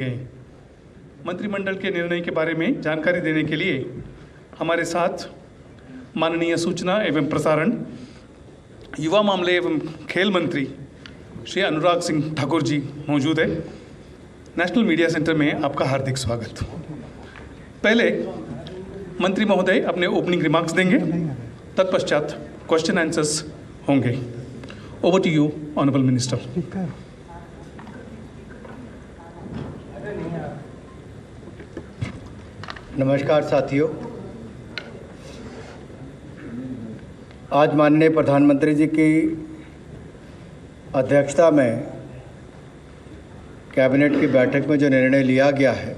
गए। मंत्रिमंडल के निर्णय के बारे में जानकारी देने के लिए हमारे साथ माननीय सूचना एवं प्रसारण, युवा मामले एवं खेल मंत्री श्री अनुराग सिंह ठाकुर जी मौजूद है। नेशनल मीडिया सेंटर में आपका हार्दिक स्वागत। पहले मंत्री महोदय अपने ओपनिंग रिमार्क्स देंगे, तत्पश्चात क्वेश्चन आंसर्स होंगे। Over to you honourable minister. नमस्कार साथियों, आज माननीय प्रधानमंत्री जी की अध्यक्षता में कैबिनेट की बैठक में जो निर्णय लिया गया है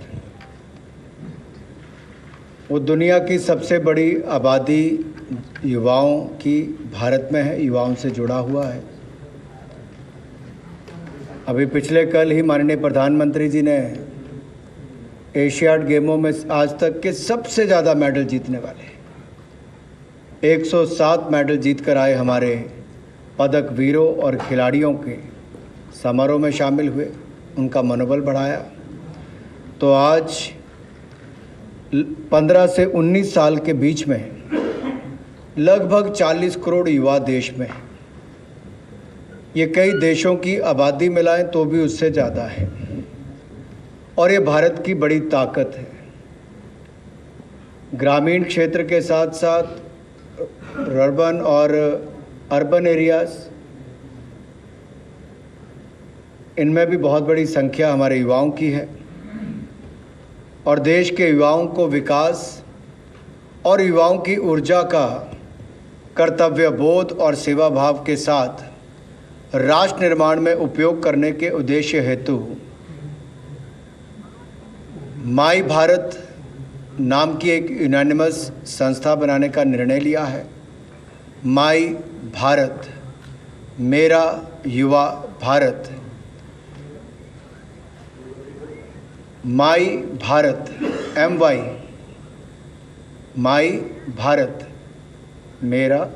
वो दुनिया की सबसे बड़ी आबादी युवाओं की भारत में है, युवाओं से जुड़ा हुआ है। अभी पिछले कल ही माननीय प्रधानमंत्री जी ने एशियाड गेमों में आज तक के सबसे ज़्यादा मेडल जीतने वाले 107 मेडल जीत कर आए हमारे पदक वीरों और खिलाड़ियों के समारोह में शामिल हुए, उनका मनोबल बढ़ाया। तो आज 15 से 19 साल के बीच में लगभग 40 करोड़ युवा देश में हैं। ये कई देशों की आबादी मिलाएं तो भी उससे ज़्यादा है और ये भारत की बड़ी ताकत है। ग्रामीण क्षेत्र के साथ साथ अर्बन और अर्बन एरियाज़, इनमें भी बहुत बड़ी संख्या हमारे युवाओं की है और देश के युवाओं को विकास और युवाओं की ऊर्जा का कर्तव्य बोध और सेवा भाव के साथ राष्ट्र निर्माण में उपयोग करने के उद्देश्य हेतु माई भारत नाम की एक यूनानिमस संस्था बनाने का निर्णय लिया है। माई भारत, मेरा युवा भारत, माई भारत, MY, माई भारत, मेरा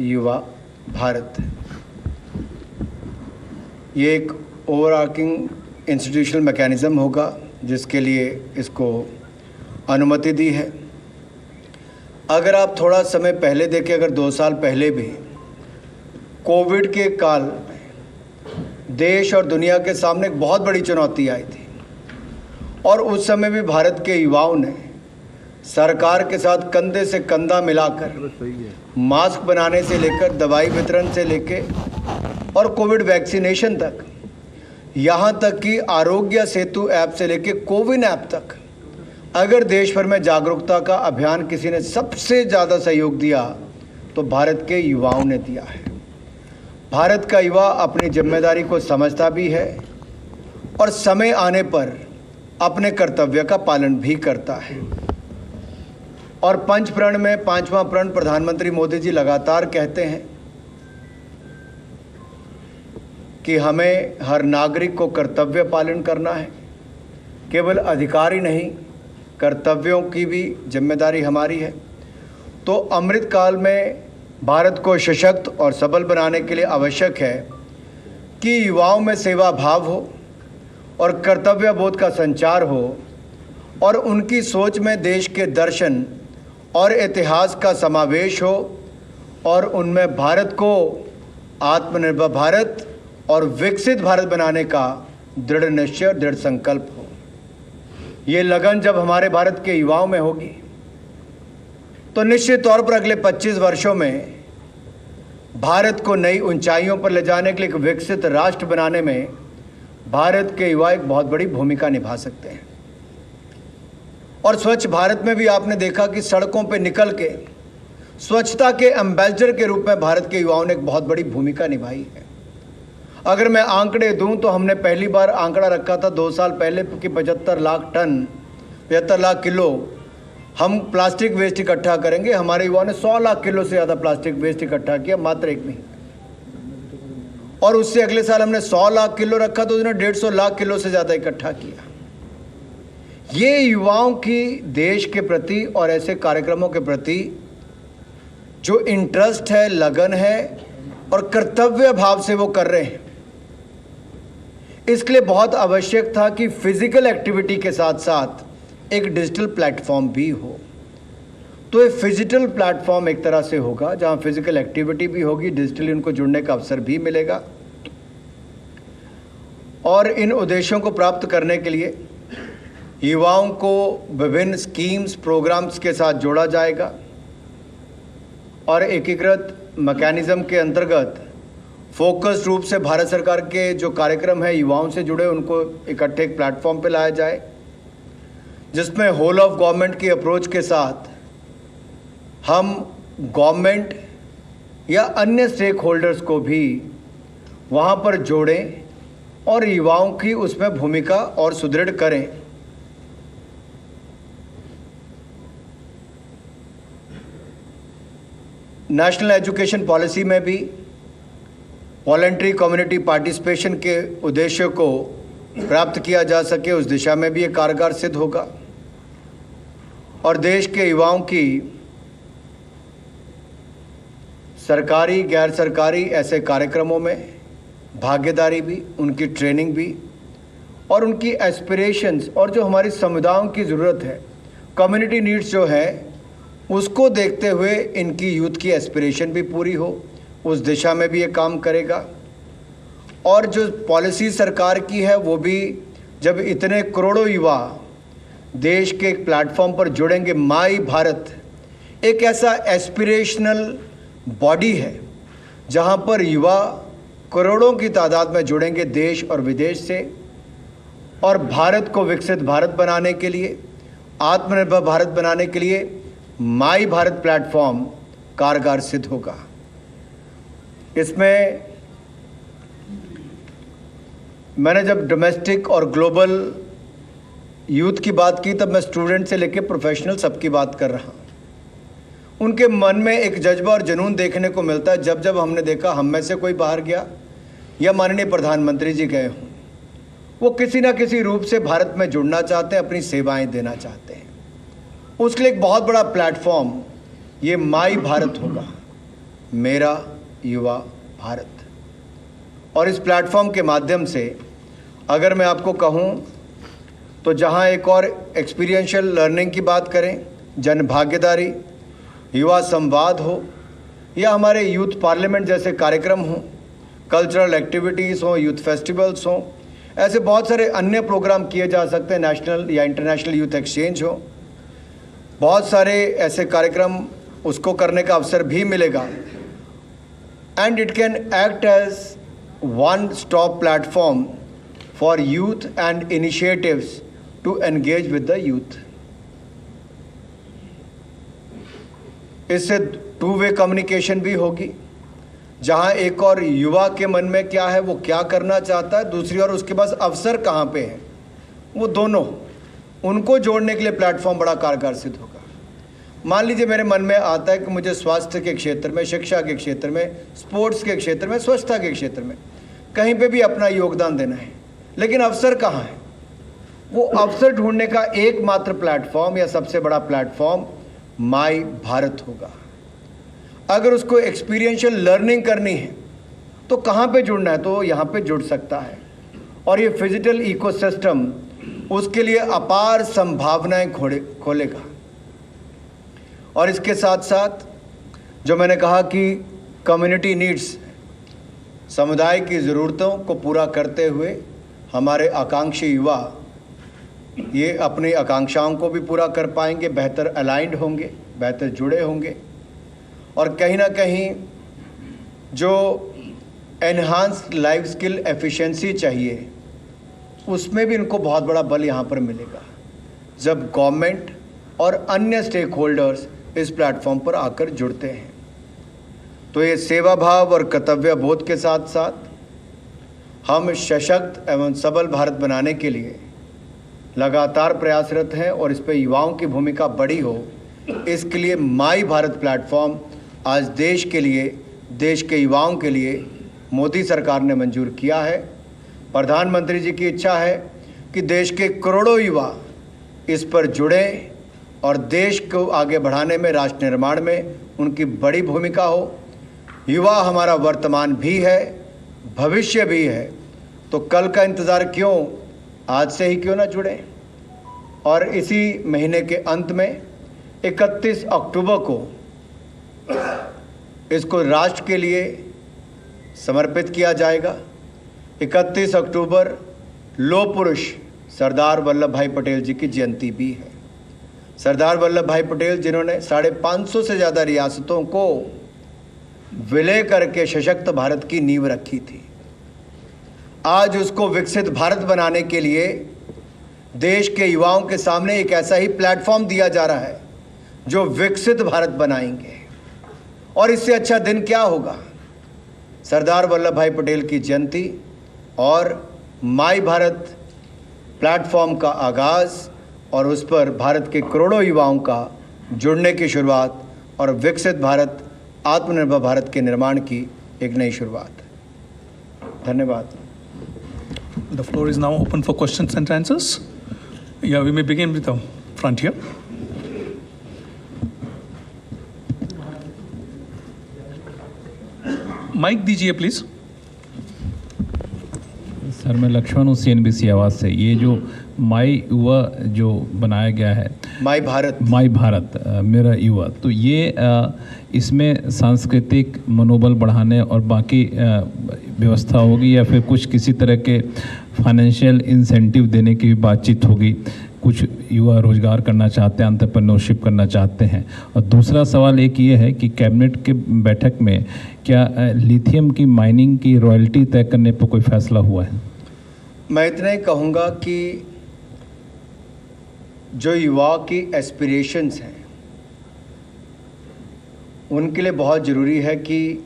युवा भारत। ये एक ओवरआर्चिंग इंस्टीट्यूशनल मैकेनिज़्म होगा जिसके लिए इसको अनुमति दी है। अगर आप थोड़ा समय पहले देखें, अगर 2 साल पहले भी कोविड के काल में देश और दुनिया के सामने एक बहुत बड़ी चुनौती आई थी और उस समय भी भारत के युवाओं ने सरकार के साथ कंधे से कंधा मिलाकर मास्क बनाने से लेकर दवाई वितरण से लेकर और कोविड वैक्सीनेशन तक, यहाँ तक कि आरोग्य सेतु ऐप से लेकर कोविन ऐप तक, अगर देश भर में जागरूकता का अभियान किसी ने सबसे ज़्यादा सहयोग दिया तो भारत के युवाओं ने दिया है। भारत का युवा अपनी जिम्मेदारी को समझता भी है और समय आने पर अपने कर्तव्य का पालन भी करता है। और पंच प्रण में 5वां प्रण प्रधानमंत्री मोदी जी लगातार कहते हैं कि हमें हर नागरिक को कर्तव्य पालन करना है। केवल अधिकार ही नहीं, कर्तव्यों की भी जिम्मेदारी हमारी है। तो अमृत काल में भारत को सशक्त और सबल बनाने के लिए आवश्यक है कि युवाओं में सेवा भाव हो और कर्तव्य बोध का संचार हो और उनकी सोच में देश के दर्शन और इतिहास का समावेश हो और उनमें भारत को आत्मनिर्भर भारत और विकसित भारत बनाने का दृढ़ निश्चय, दृढ़ संकल्प हो। ये लगन जब हमारे भारत के युवाओं में होगी तो निश्चित तौर पर अगले 25 वर्षों में भारत को नई ऊंचाइयों पर ले जाने के लिए एक विकसित राष्ट्र बनाने में भारत के युवा एक बहुत बड़ी भूमिका निभा सकते हैं। और स्वच्छ भारत में भी आपने देखा कि सड़कों पे निकल के स्वच्छता के एम्बेसडर के रूप में भारत के युवाओं ने एक बहुत बड़ी भूमिका निभाई है। अगर मैं आंकड़े दूं तो हमने पहली बार आंकड़ा रखा था 2 साल पहले कि 75 लाख टन, 75 लाख किलो हम प्लास्टिक वेस्ट इकट्ठा करेंगे। हमारे युवाओं ने 100 लाख किलो से ज़्यादा प्लास्टिक वेस्ट इकट्ठा किया मात्र एक महीने। और उससे अगले साल हमने 100 लाख किलो रखा तो उन्होंने 150 लाख किलो से ज़्यादा इकट्ठा किया। ये युवाओं की देश के प्रति और ऐसे कार्यक्रमों के प्रति जो इंटरेस्ट है, लगन है और कर्तव्य भाव से वो कर रहे हैं, इसके लिए बहुत आवश्यक था कि फिजिकल एक्टिविटी के साथ साथ एक डिजिटल प्लेटफॉर्म भी हो। तो ये फिजिकल प्लेटफॉर्म एक तरह से होगा जहां फिजिकल एक्टिविटी भी होगी, डिजिटली उनको जुड़ने का अवसर भी मिलेगा, और इन उद्देश्यों को प्राप्त करने के लिए युवाओं को विभिन्न स्कीम्स, प्रोग्राम्स के साथ जोड़ा जाएगा और एकीकृत मैकेनिज्म के अंतर्गत फोकस रूप से भारत सरकार के जो कार्यक्रम हैं युवाओं से जुड़े, उनको इकट्ठे एक प्लेटफॉर्म पे लाया जाए, जिसमें होल ऑफ गवर्नमेंट की अप्रोच के साथ हम गवर्नमेंट या अन्य स्टेक होल्डर्स को भी वहाँ पर जोड़ें और युवाओं की उसमें भूमिका और सुदृढ़ करें। नेशनल एजुकेशन पॉलिसी में भी वॉलंटरी कम्युनिटी पार्टिसिपेशन के उद्देश्य को प्राप्त किया जा सके, उस दिशा में भी ये कारगर सिद्ध होगा और देश के युवाओं की सरकारी गैर सरकारी ऐसे कार्यक्रमों में भागीदारी भी, उनकी ट्रेनिंग भी और उनकी एस्पिरेशंस और जो हमारी समुदायों की ज़रूरत है, कम्युनिटी नीड्स जो है, उसको देखते हुए इनकी यूथ की एस्पिरेशन भी पूरी हो, उस दिशा में भी ये काम करेगा। और जो पॉलिसी सरकार की है वो भी, जब इतने करोड़ों युवा देश के एक प्लेटफॉर्म पर जुड़ेंगे, माई भारत एक ऐसा एस्पिरेशनल बॉडी है जहां पर युवा करोड़ों की तादाद में जुड़ेंगे देश और विदेश से, और भारत को विकसित भारत बनाने के लिए, आत्मनिर्भर भारत बनाने के लिए माई भारत प्लेटफॉर्म कारगर सिद्ध होगा। इसमें मैंने जब डोमेस्टिक और ग्लोबल यूथ की बात की, तब मैं स्टूडेंट से लेकर प्रोफेशनल सबकी बात कर रहा हूँ। उनके मन में एक जज्बा और जुनून देखने को मिलता है। जब जब हमने देखा हम में से कोई बाहर गया या माननीय प्रधानमंत्री जी गए हों, वो किसी ना किसी रूप से भारत में जुड़ना चाहते हैं, अपनी सेवाएं देना चाहते हैं। उसके लिए एक बहुत बड़ा प्लेटफॉर्म ये माई भारत होगा, मेरा युवा भारत। और इस प्लेटफॉर्म के माध्यम से अगर मैं आपको कहूं तो जहां एक और एक्सपीरियंशियल लर्निंग की बात करें, जन भागीदारी, युवा संवाद हो, या हमारे यूथ पार्लियामेंट जैसे कार्यक्रम हों, कल्चरल एक्टिविटीज़ हों, यूथ फेस्टिवल्स हों, ऐसे बहुत सारे अन्य प्रोग्राम किए जा सकते हैं। नेशनल या इंटरनेशनल यूथ एक्सचेंज हो, बहुत सारे ऐसे कार्यक्रम, उसको करने का अवसर भी मिलेगा। And it can act as one stop platform for youth and initiatives to engage with the youth. इससे टू वे कम्युनिकेशन भी होगी, जहां एक और युवा के मन में क्या है, वो क्या करना चाहता है, दूसरी ओर उसके पास अवसर कहां पे है, वो दोनों उनको जोड़ने के लिए प्लेटफॉर्म बड़ा कारगर सिद्ध होगा। मान लीजिए मेरे मन में आता है कि मुझे स्वास्थ्य के क्षेत्र में, शिक्षा के क्षेत्र में, स्पोर्ट्स के क्षेत्र में, स्वच्छता के क्षेत्र में कहीं पे भी अपना योगदान देना है, लेकिन अवसर कहाँ है? वो अवसर ढूंढने का एकमात्र प्लेटफॉर्म या सबसे बड़ा प्लेटफॉर्म माई भारत होगा। अगर उसको एक्सपीरियंशियल लर्निंग करनी है तो कहाँ पे जुड़ना है? तो यहाँ पे जुड़ सकता है। और ये फिजिकल इकोसिस्टम उसके लिए अपार संभावनाएं खोलेगा। और इसके साथ साथ जो मैंने कहा कि कम्युनिटी नीड्स, समुदाय की ज़रूरतों को पूरा करते हुए हमारे आकांक्षी युवा ये अपनी आकांक्षाओं को भी पूरा कर पाएंगे, बेहतर अलाइंड होंगे, बेहतर जुड़े होंगे, और कहीं ना कहीं जो एनहांस्ड लाइफ स्किल एफिशिएंसी चाहिए उसमें भी इनको बहुत बड़ा बल यहाँ पर मिलेगा जब गवर्नमेंट और अन्य स्टेक होल्डर्स इस प्लेटफॉर्म पर आकर जुड़ते हैं। तो ये सेवा भाव और कर्तव्य बोध के साथ साथ हम सशक्त एवं सबल भारत बनाने के लिए लगातार प्रयासरत हैं और इस पर युवाओं की भूमिका बड़ी हो, इसके लिए माई भारत प्लेटफॉर्म आज देश के लिए, देश के युवाओं के लिए मोदी सरकार ने मंजूर किया है। प्रधानमंत्री जी की इच्छा है कि देश के करोड़ों युवा इस पर जुड़ें और देश को आगे बढ़ाने में, राष्ट्र निर्माण में उनकी बड़ी भूमिका हो। युवा हमारा वर्तमान भी है, भविष्य भी है, तो कल का इंतज़ार क्यों, आज से ही क्यों ना जुड़ें। और इसी महीने के अंत में 31 अक्टूबर को इसको राष्ट्र के लिए समर्पित किया जाएगा। 31 अक्टूबर लौह पुरुष सरदार वल्लभ भाई पटेल जी की जयंती भी है। सरदार वल्लभ भाई पटेल जिन्होंने 550 से ज़्यादा रियासतों को विलय करके सशक्त भारत की नींव रखी थी। आज उसको विकसित भारत बनाने के लिए देश के युवाओं के सामने एक ऐसा ही प्लेटफॉर्म दिया जा रहा है जो विकसित भारत बनाएंगे। और इससे अच्छा दिन क्या होगा। सरदार वल्लभ भाई पटेल की जयंती और माई भारत प्लेटफॉर्म का आगाज़ और उस पर भारत के करोड़ों युवाओं का जुड़ने की शुरुआत और विकसित भारत, आत्मनिर्भर भारत के निर्माण की एक नई शुरुआत। धन्यवाद। The floor is now open for questions and answers. Yeah, we may begin with the front here. Mike दीजिए प्लीज। सर मैं लक्ष्मण हूँ CNBC आवाज़ से। ये जो माई युवा जो बनाया गया है, माई भारत मेरा युवा, तो ये इसमें सांस्कृतिक मनोबल बढ़ाने और बाकी व्यवस्था होगी या फिर कुछ किसी तरह के फाइनेंशियल इंसेंटिव देने की भी बातचीत होगी? कुछ युवा रोजगार करना चाहते हैं, एंटरप्रेन्योरशिप करना चाहते हैं। और दूसरा सवाल एक ये है कि कैबिनेट के बैठक में क्या लिथियम की माइनिंग की रॉयल्टी तय करने पर कोई फैसला हुआ है? मैं इतना ही कहूँगा कि जो युवा की एस्पिरेशंस हैं उनके लिए बहुत ज़रूरी है कि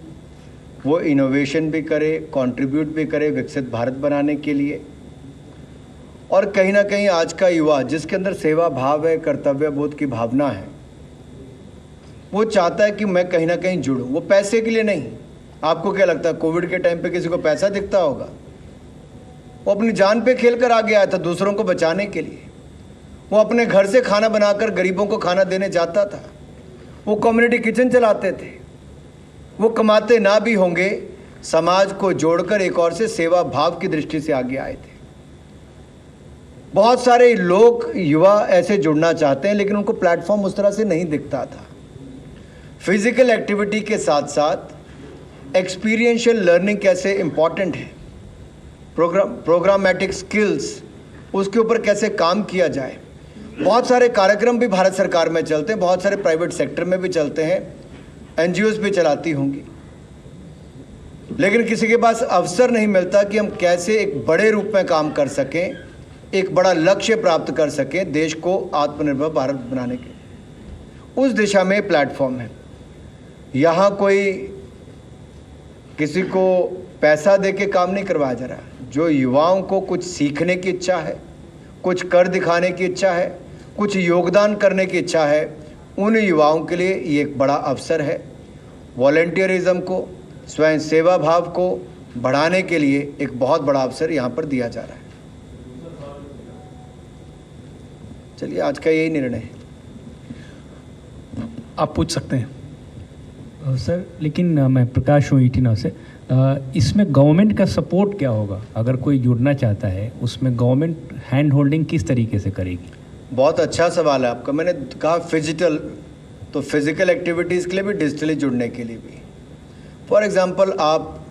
वो इनोवेशन भी करे, कंट्रीब्यूट भी करे विकसित भारत बनाने के लिए। और कहीं ना कहीं आज का युवा जिसके अंदर सेवा भाव है, कर्तव्य बोध की भावना है, वो चाहता है कि मैं कहीं ना कहीं जुड़ूं। वो पैसे के लिए नहीं। आपको क्या लगता है कोविड के टाइम पे किसी को पैसा दिखता होगा? वो अपनी जान पे खेल कर आगे आया था दूसरों को बचाने के लिए। वो अपने घर से खाना बनाकर गरीबों को खाना देने जाता था। वो कम्युनिटी किचन चलाते थे। वो कमाते ना भी होंगे, समाज को जोड़कर एक और से सेवा भाव की दृष्टि से आगे आए थे। बहुत सारे लोग, युवा ऐसे जुड़ना चाहते हैं लेकिन उनको प्लेटफॉर्म उस तरह से नहीं दिखता था। फिजिकल एक्टिविटी के साथ साथ एक्सपीरियंशियल लर्निंग कैसे इम्पॉर्टेंट है, प्रोग्रामेटिक स्किल्स, उसके ऊपर कैसे काम किया जाए। बहुत सारे कार्यक्रम भी भारत सरकार में चलते हैं, बहुत सारे प्राइवेट सेक्टर में भी चलते हैं, NGOs भी चलाती होंगी, लेकिन किसी के पास अवसर नहीं मिलता कि हम कैसे एक बड़े रूप में काम कर सकें, एक बड़ा लक्ष्य प्राप्त कर सकें देश को आत्मनिर्भर भारत बनाने के। उस दिशा में प्लेटफॉर्म है। यहाँ कोई किसी को पैसा दे के काम नहीं करवाया जा रहा। जो युवाओं को कुछ सीखने की इच्छा है, कुछ कर दिखाने की इच्छा है, कुछ योगदान करने की इच्छा है, उन युवाओं के लिए ये एक बड़ा अवसर है। वॉलंटियरिज्म को, स्वयं सेवा भाव को बढ़ाने के लिए एक बहुत बड़ा अवसर यहाँ पर दिया जा रहा है। चलिए, आज का यही निर्णय है। आप पूछ सकते हैं। सर, लेकिन मैं प्रकाश हूँ ईटीना से। इसमें गवर्नमेंट का सपोर्ट क्या होगा? अगर कोई जुड़ना चाहता है उसमें गवर्नमेंट हैंड होल्डिंग किस तरीके से करेगी? बहुत अच्छा सवाल है आपका। मैंने कहा फिजिकल, तो फिजिकल एक्टिविटीज़ के लिए भी, डिजिटली जुड़ने के लिए भी। फॉर एग्जांपल, आप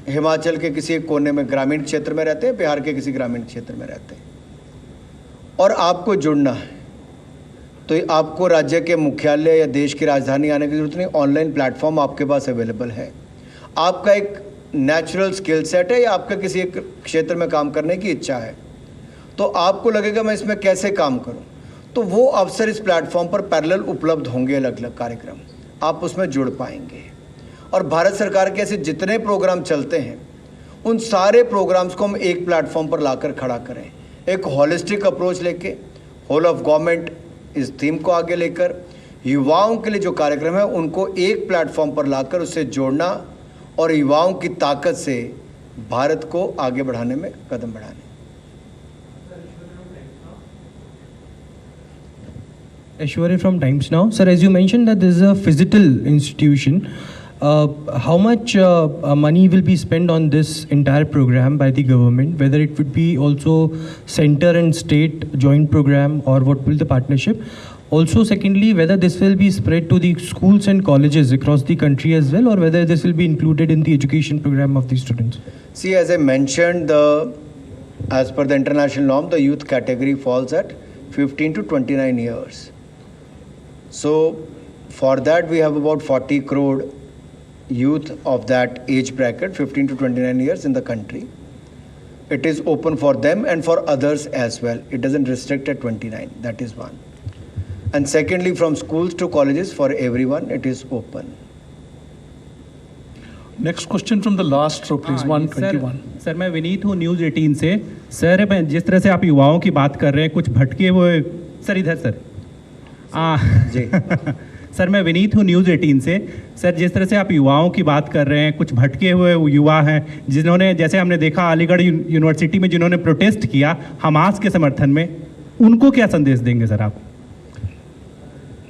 हिमाचल के किसी एक कोने में ग्रामीण क्षेत्र में रहते हैं, बिहार के किसी ग्रामीण क्षेत्र में रहते हैं और आपको जुड़ना है, तो आपको राज्य के मुख्यालय या देश की राजधानी आने की जरूरत नहीं। ऑनलाइन प्लेटफॉर्म आपके पास अवेलेबल है। आपका एक नेचुरल स्किल सेट है या आपका किसी एक क्षेत्र में काम करने की इच्छा है, तो आपको लगेगा मैं इसमें कैसे काम करूं, तो वो अवसर इस प्लेटफॉर्म पर पैरेलल उपलब्ध होंगे। अलग अलग कार्यक्रम आप उसमें जुड़ पाएंगे। और भारत सरकार के ऐसे जितने प्रोग्राम चलते हैं उन सारे प्रोग्राम्स को हम एक प्लेटफॉर्म पर लाकर खड़ा करें। एक होलिस्टिक अप्रोच लेके, होल ऑफ गवर्नमेंट इस थीम को आगे लेकर, युवाओं के लिए जो कार्यक्रम है उनको एक प्लेटफॉर्म पर लाकर उससे जोड़ना और युवाओं की ताकत से भारत को आगे बढ़ाने में कदम बढ़ाने। Ashwarya from Times Now. Sir, as you mentioned that this is a physical institution, how much money will be spent on this entire program by the government, whether it would be also center and state joint program, or what will the partnership? Also, secondly, whether this will be spread to the schools and colleges across the country as well, or whether this will be included in the education program of the students? See, as I mentioned, as per the international norm, the youth category falls at 15 to 29 years. So, for that we have about 40 crore youth of that age bracket, 15 to 29 years in the country. It is open for them and for others as well. It doesn't restrict at 29. That is one. And secondly, from schools to colleges, for everyone, it is open. Next question from the last row, please. 121. Sir मैं विनीत हूँ news 18 से। Sir मैं जिस तरह से आप युवाओं की बात कर रहे हैं, कुछ भटके हुए सर इधर सर जी सर मैं विनीत हूँ न्यूज़ 18 से। सर जिस तरह से आप युवाओं की बात कर रहे हैं, कुछ भटके हुए युवा हैं जिन्होंने, जैसे हमने देखा अलीगढ़ यूनिवर्सिटी में जिन्होंने प्रोटेस्ट किया हमास के समर्थन में, उनको क्या संदेश देंगे सर आप?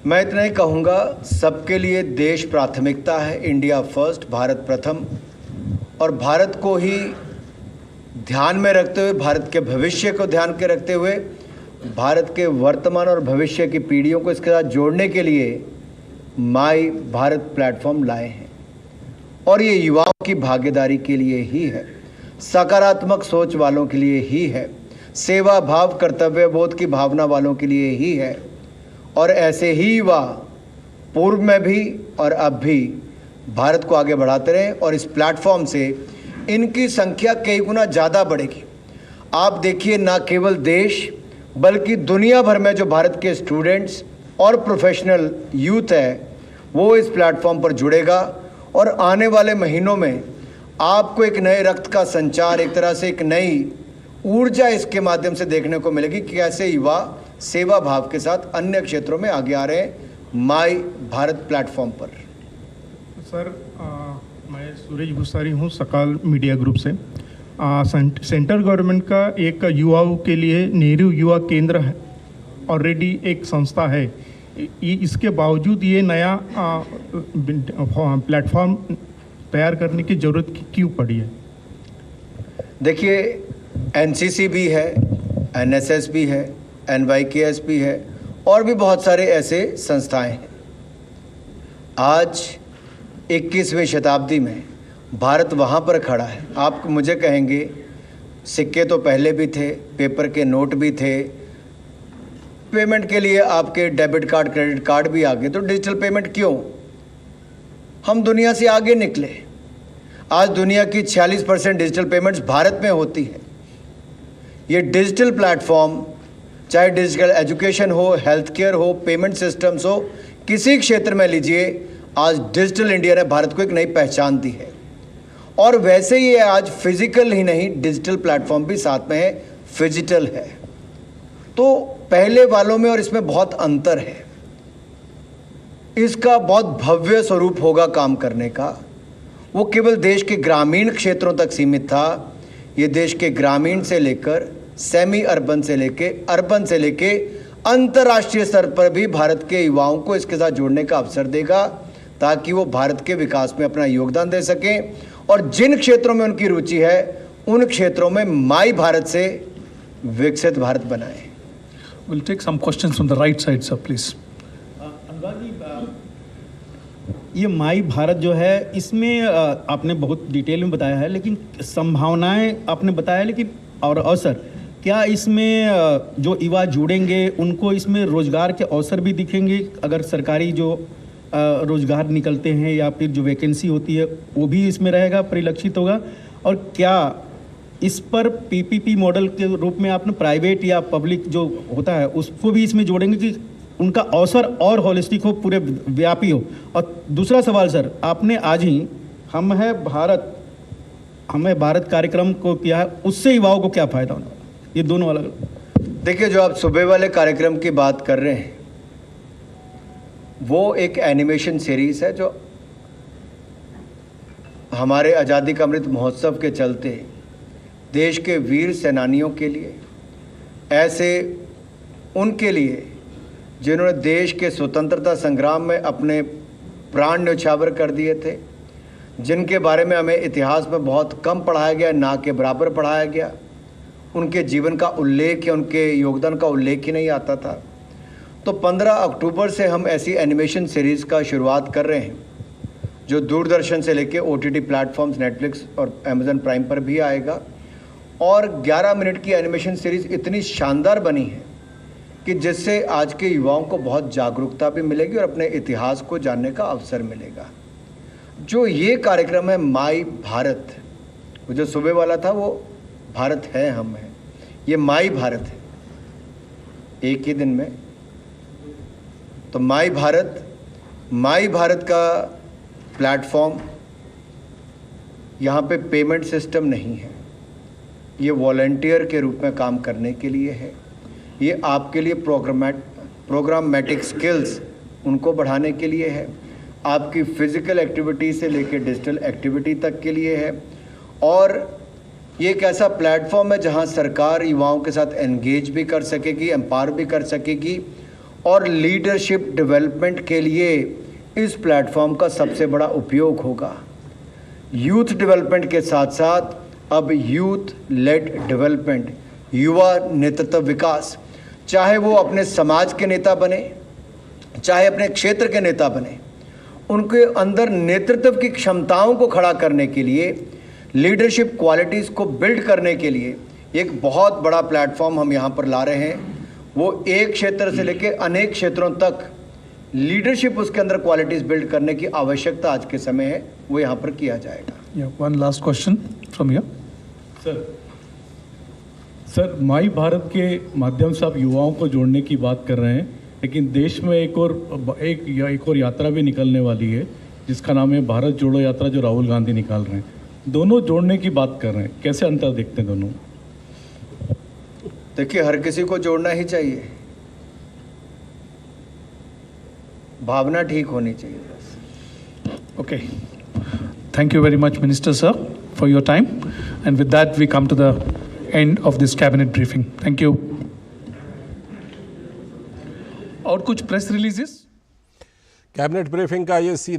मैं इतना ही कहूँगा, सबके लिए देश प्राथमिकता है, इंडिया फर्स्ट, भारत प्रथम, और भारत को ही ध्यान में रखते हुए, भारत के भविष्य को ध्यान के रखते हुए, भारत के वर्तमान और भविष्य की पीढ़ियों को इसके साथ जोड़ने के लिए माई भारत प्लेटफॉर्म लाए हैं। और ये युवाओं की भागीदारी के लिए ही है, सकारात्मक सोच वालों के लिए ही है, सेवा भाव कर्तव्य बोध की भावना वालों के लिए ही है। और ऐसे ही युवा पूर्व में भी और अब भी भारत को आगे बढ़ाते रहें, और इस प्लेटफॉर्म से इनकी संख्या कई गुना ज़्यादा बढ़ेगी। आप देखिए, ना केवल देश बल्कि दुनिया भर में जो भारत के स्टूडेंट्स और प्रोफेशनल यूथ है वो इस प्लेटफॉर्म पर जुड़ेगा, और आने वाले महीनों में आपको एक नए रक्त का संचार, एक तरह से एक नई ऊर्जा इसके माध्यम से देखने को मिलेगी कि कैसे युवा सेवा भाव के साथ अन्य क्षेत्रों में आगे आ रहे हैं माई भारत प्लेटफॉर्म पर। सर मैं सूरज भूसारी हूँ सकाल मीडिया ग्रुप से। सेंट्रल गवर्नमेंट का एक युवाओं के लिए नेहरू युवा केंद्र है, ऑलरेडी एक संस्था है। इसके बावजूद ये नया प्लेटफॉर्म तैयार करने की ज़रूरत क्यों पड़ी है? देखिए, एनसीसी भी है, एनएसएस भी है, एनवाईकेएस भी है, और भी बहुत सारे ऐसे संस्थाएं हैं। आज 21वीं शताब्दी में भारत वहाँ पर खड़ा है। आप मुझे कहेंगे सिक्के तो पहले भी थे, पेपर के नोट भी थे, पेमेंट के लिए आपके डेबिट कार्ड क्रेडिट कार्ड भी आ गए, तो डिजिटल पेमेंट क्यों? हम दुनिया से आगे निकले। आज दुनिया की 46% डिजिटल पेमेंट्स भारत में होती है। ये डिजिटल प्लेटफॉर्म, चाहे डिजिटल एजुकेशन हो, हेल्थ केयर हो, पेमेंट सिस्टम्स हो, किसी क्षेत्र में लीजिए, आज डिजिटल इंडिया ने भारत को एक नई पहचान दी है। और वैसे ही आज फिजिकल ही नहीं, डिजिटल प्लेटफॉर्म भी साथ में है, फिजिटल है। तो पहले वालों में और इसमें बहुत अंतर है। इसका बहुत भव्य स्वरूप होगा काम करने का। वो केवल देश के ग्रामीण क्षेत्रों तक सीमित था। ये देश के ग्रामीण से लेकर सेमी अर्बन से लेके अर्बन से लेके अंतर्राष्ट्रीय स्तर पर भी भारत के युवाओं को इसके साथ जोड़ने का अवसर देगा, ताकि वो भारत के विकास में अपना योगदान दे सकें, और जिन क्षेत्रों में उनकी रुचि है उन क्षेत्रों में माई भारत से विकसित भारत बनाएं। We'll take some questions from the right side, sir, please. Anurag ji, ये माई भारत जो है, इसमें आपने बहुत डिटेल में बताया है, लेकिन संभावनाएं आपने बताया, लेकिन और अवसर क्या इसमें जो युवा जुड़ेंगे उनको इसमें रोजगार के अवसर भी दिखेंगे? अगर सरकारी जो रोजगार निकलते हैं या फिर जो वैकेंसी होती है वो भी इसमें रहेगा, परिलक्षित होगा? और क्या इस पर पीपीपी मॉडल के रूप में आपने प्राइवेट या पब्लिक जो होता है उसको भी इसमें जोड़ेंगे कि उनका अवसर और होलिस्टिक हो, पूरे व्यापी हो? और दूसरा सवाल सर, आपने आज ही हमें भारत कार्यक्रम को किया है, उससे युवाओं को क्या फ़ायदा होना? ये दोनों अलग। देखिए, जो आप सुबह वाले कार्यक्रम की बात कर रहे हैं वो एक एनिमेशन सीरीज़ है जो हमारे आज़ादी का अमृत महोत्सव के चलते देश के वीर सेनानियों के लिए, ऐसे उनके लिए जिन्होंने देश के स्वतंत्रता संग्राम में अपने प्राण न्यौछावर कर दिए थे, जिनके बारे में हमें इतिहास में बहुत कम पढ़ाया गया, ना के बराबर पढ़ाया गया, उनके जीवन का उल्लेख या उनके योगदान का उल्लेख ही नहीं आता था। तो 15 अक्टूबर से हम ऐसी एनिमेशन सीरीज़ का शुरुआत कर रहे हैं जो दूरदर्शन से लेके OTT प्लेटफॉर्म्स नेटफ्लिक्स और अमेज़न प्राइम पर भी आएगा। और 11 मिनट की एनिमेशन सीरीज़ इतनी शानदार बनी है कि जिससे आज के युवाओं को बहुत जागरूकता भी मिलेगी और अपने इतिहास को जानने का अवसर मिलेगा। जो ये कार्यक्रम है माई भारत, वो जो सुबह वाला था वो भारत है, हम हैं, ये माई भारत है एक ही दिन में। तो माई भारत का प्लेटफॉर्म, यहाँ पे पेमेंट सिस्टम नहीं है, ये वॉलंटियर के रूप में काम करने के लिए है। ये आपके लिए प्रोग्रामेटिक स्किल्स उनको बढ़ाने के लिए है, आपकी फ़िज़िकल एक्टिविटी से लेकर डिजिटल एक्टिविटी तक के लिए है। और ये एक ऐसा प्लेटफॉर्म है जहां सरकार युवाओं के साथ एंगेज भी कर सकेगी, एम्पावर भी कर सकेगी, और लीडरशिप डेवलपमेंट के लिए इस प्लेटफॉर्म का सबसे बड़ा उपयोग होगा। यूथ डेवलपमेंट के साथ साथ अब यूथ लेड डेवलपमेंट, युवा नेतृत्व विकास, चाहे वो अपने समाज के नेता बने, चाहे अपने क्षेत्र के नेता बने, उनके अंदर नेतृत्व की क्षमताओं को खड़ा करने के लिए, लीडरशिप क्वालिटीज़ को बिल्ड करने के लिए एक बहुत बड़ा प्लेटफॉर्म हम यहाँ पर ला रहे हैं। वो एक क्षेत्र से लेकर अनेक क्षेत्रों तक लीडरशिप, उसके अंदर क्वालिटीज़ बिल्ड करने की आवश्यकता आज के समय है, वो यहाँ पर किया जाएगा। One last question from you sir, my Bharat के माध्यम से आप युवाओं को जोड़ने की बात कर रहे हैं, लेकिन देश में एक और यात्रा भी निकलने वाली है जिसका नाम है भारत जोड़ो यात्रा, जो राहुल गांधी निकाल रहे हैं। दोनों जोड़ने की बात कर रहे हैं, कैसे अंतर देखते हैं दोनों? देखिए, हर किसी को जोड़ना ही चाहिए, भावना ठीक होनी चाहिए बस। Okay. Thank you very much, Minister Sir, for your time. And with that, we come to the end of this cabinet briefing. Thank you. और कुछ प्रेस रिलीजेस? कैबिनेट ब्रीफिंग का ये सीधा